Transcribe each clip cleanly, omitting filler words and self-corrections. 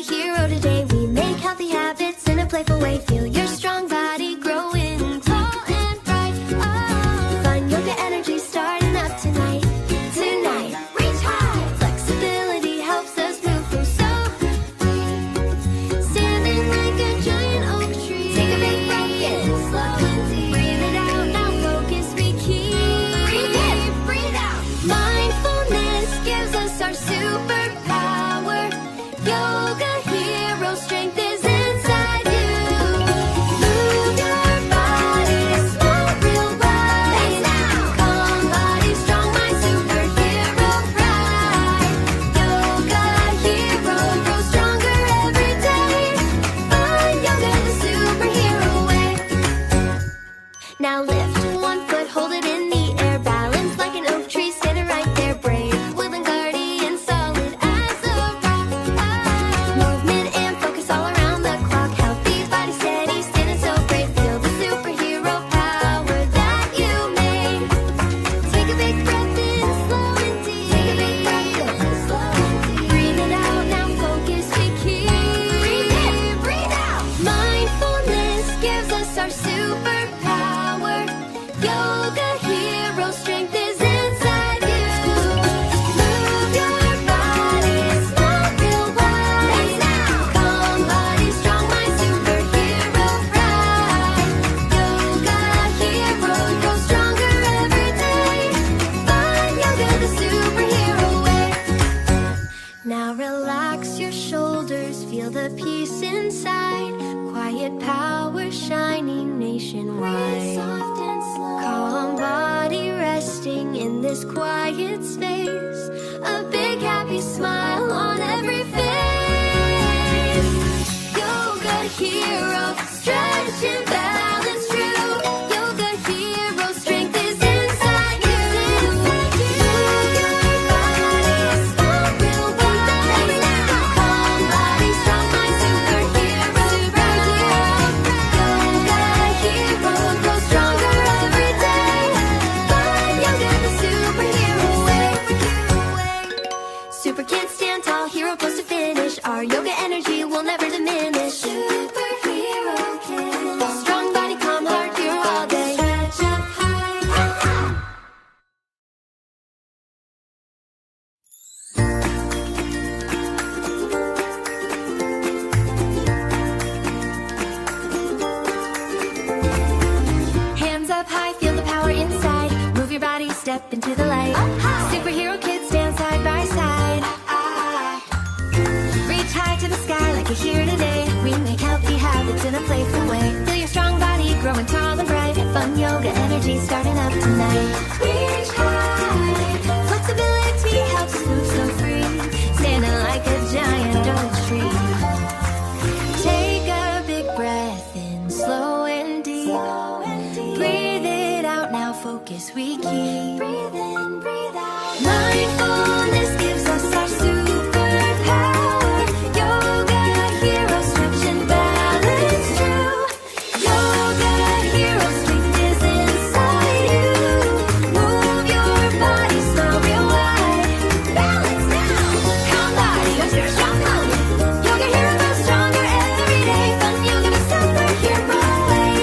a hero today. We make healthy habits in a playful way. Feel your strong body growing tall and bright. Oh, fun yoga energy starting up tonight. Tonight, reach high. Flexibility helps us move from so free. Standing like a giant oak tree. Take a big breath in, slow and deep. Breathe it out, now focus we keep. Breathe in, breathe out. Mindfulness gives us our superpower. Yoga hero strength is inside you. Move your body, smile real wide. Calm body, strong mind, superhero pride. Yoga hero, grow stronger every day. Find yoga the superhero way. Now lift one foot, hold it in the air. Balance like an oak tree, standing right there. Brave, willing guardian, solid as a rock. Movement and focus all around the clock. Healthy body steady, standing so brave. Feel the superhero power that you made. Take a big breath in, slow and deep. Take a big breath in, slow and deep. Breathe it out, now focus we keep. Breathe in, breathe out. Mindfulness gives us our superpower. Yoga hero strength is inside you. Move your body, smile real wide. Calm body, strong mind, superhero pride. Yoga hero, grow stronger every day. Find yoga the superhero way. Now relax your shoulders, feel the peace inside. Quiet power shining nationwide. Soft and slow. Calm body resting in this quiet space. A big happy smile on every face. Yoga hero, stretch and balance true. Yoga hero, strength is inside you. Move your body, smile real wide. Calm body, strong mind, superhero pride. Yoga hero, grow stronger every day. Find yoga the superhero way. Super kids stand tall, hero close to finish. Our yoga energy will never diminish. Superhero kids. Strong body, calm heart, hero all day. Stretch up high. Hands up high, feel the power inside. Move your body, step into the light. Superhero kids stand side by side. Reach high to the sky like you're here today. We make healthy habits in a playful way. Feel your strong body growing tall and bright. Fun yoga energy starting up tonight. Reach high. Flexibility helps move so free. Standing like a giant oak tree. Take a big breath in, slow and deep. Breathe it out, now focus we keep. Breathe in, breathe out. Mindfulness gives us our superpower. Yoga hero, stretch and balance true. Yoga hero, strength is inside you. Move your body, smile real wide. Balance now. Calm body, you're strong body. Yoga hero grows stronger every day. Fun yoga the superhero way.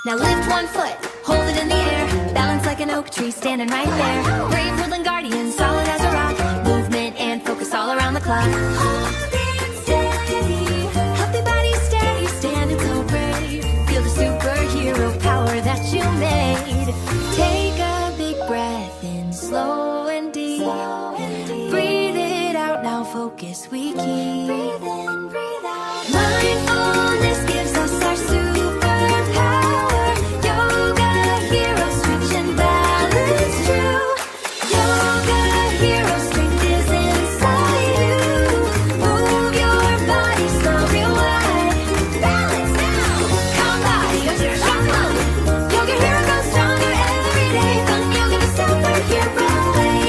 Now lift one foot, hold it in the air. Balance like an oak tree, standing right there. Brave, woodland guardian, solid as a rock. Movement and focus all around the clock. Holding steady, healthy body steady, standing so brave. Feel the superhero power that you made. Take a big breath in, slow and deep. Breathe it out, now focus we keep. Breathe in, breathe out. Mindfulness gives us our superpower. Yoga hero, stretch and balance true. Yoga hero, strength is inside you. Move your body, smile real wide. Balance now. Calm body, you're strong body. Yoga hero grows stronger every day. Fun yoga the superhero way.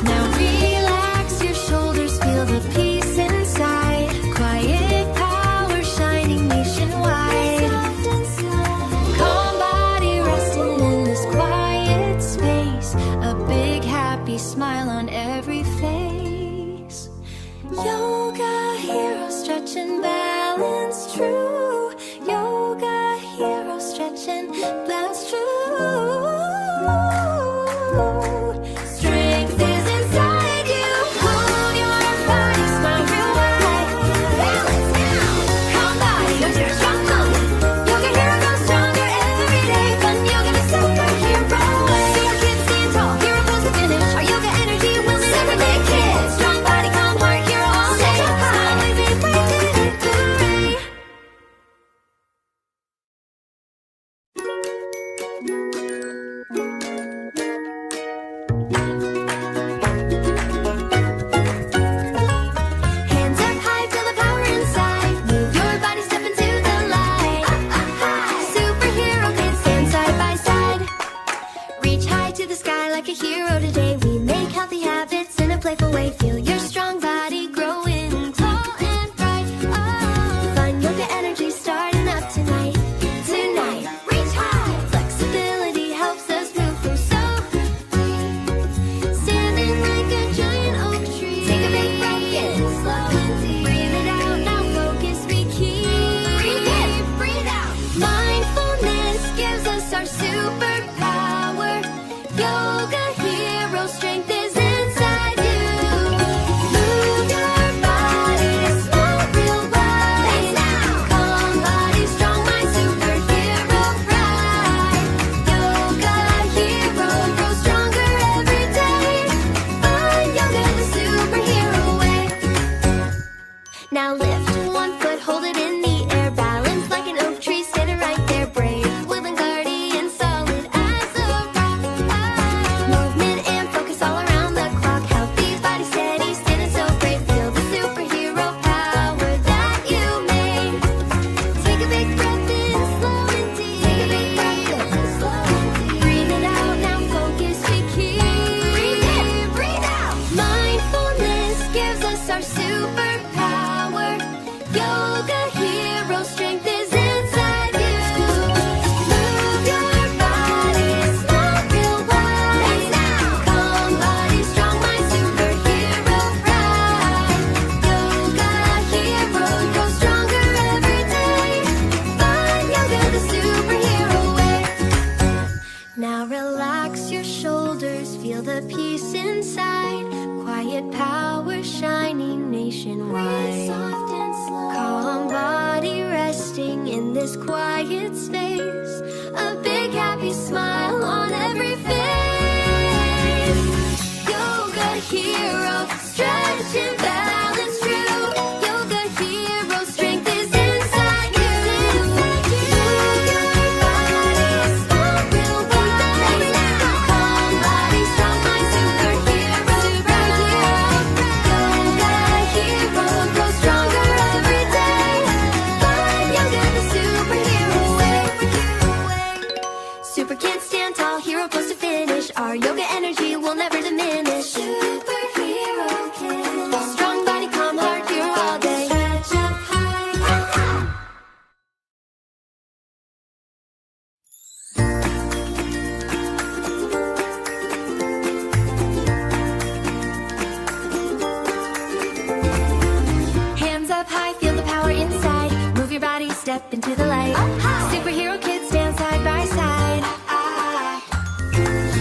Now relax your shoulders, feel the peace inside. Quiet power shining nationwide. Calm body resting in this quiet space. A big happy smile on every face. Yoga hero, stretch and balance true. Yoga hero, stretch and balance true. Strength is inside you. Move your body, smile real wide. Balance now. Calm body, use your strong movement. Yoga hero grows stronger every day. Fun yoga, the superhero way. Super kids stand tall, hero pose to finish. Our yoga energy will never make kids. Strong body, calm heart, hero all day. Smile, baby, break it, hooray. Hands up high, feel the power inside. Move your body, step into the light. Up high. Superhero kids stand side by side. Reach high to the sky like a hero today. We make healthy habits in a playful way. Feel your strong body growing tall and bright. Oh, fun yoga energy starting up tonight. Tonight, reach high. Flexibility helps us move so free. Standing like a giant oak tree. Take a big breath in, slow and deep. Breathe it out, now focus we keep. Breathe in, breathe out. Mindfulness gives us our superpower. Yoga hero, strength is inside you. Move your body, smile real wide. Calm body, strong mind, superhero pride. Yoga hero grows stronger every day. Fun yoga, the superhero way. Now lift one foot, hold it in the air. Balance like an oak tree, standing right there. Brave, willing guardian, solid as a rock. Movement and focus all around the clock. Healthy body steady, standing so brave. Feel the superhero power that you made. Take a big breath in, slow and deep. Take a big breath in, slow and deep. Breathe it out, now focus we keep. Breathe in, breathe out. Mindfulness gives us our superpower. Yoga hero, strength is inside you. Move your body, smile real wide. Calm body, strong mind, superhero pride. Yoga hero grows stronger every day. Fun yoga, the superhero way. Now relax your shoulders, feel the peace inside. Quiet power shining nationwide. Soft and slow. Calm body resting in this quiet space. A big happy smile on every face. Yoga hero, stretch and balance true. Yoga hero, strength is inside you. Move your body, smile real wide. Calm body, strong mind, superhero pride. Yoga hero grows stronger every day. Fun yoga, the superhero way. Super kids stand tall, hero pose to finish. Our yoga energy will never diminish. Superhero kids, strong body, calm heart, hero all day. Stretch up high. Hands up high, feel the power inside. Move your body, step into the light. Superhero kids stand side by side.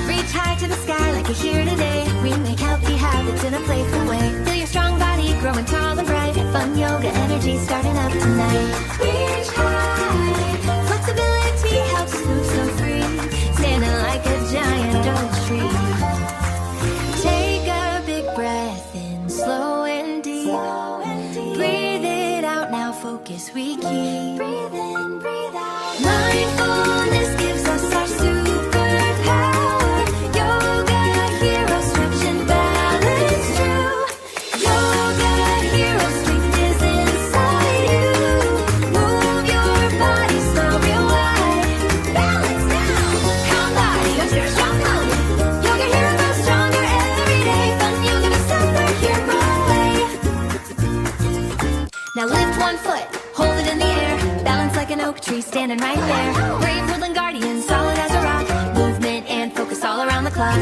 Reach high to the sky like a hero today. We make healthy habits in a playful way. Feel your strong body growing tall and bright. Fun yoga energy starting up tonight. Reach high. Flexibility helps move so free. Standing like a giant oak tree. Take a big breath in, slow and deep. Breathe it out, now focus we keep. Breathe in, breathe out. Mindfulness gives us our superpower. Yoga hero, stretch and balance true. Yoga hero, strength is inside you. Move your body, smile real wide. Balance now. Calm body, use your strong movement. Yoga hero grows stronger every day. Fun yoga, the superhero way. Now lift one foot, hold it in the air. Balance like an oak tree, standing right there. Brave woodland guardian, solid as a rock. Movement and focus all around the clock.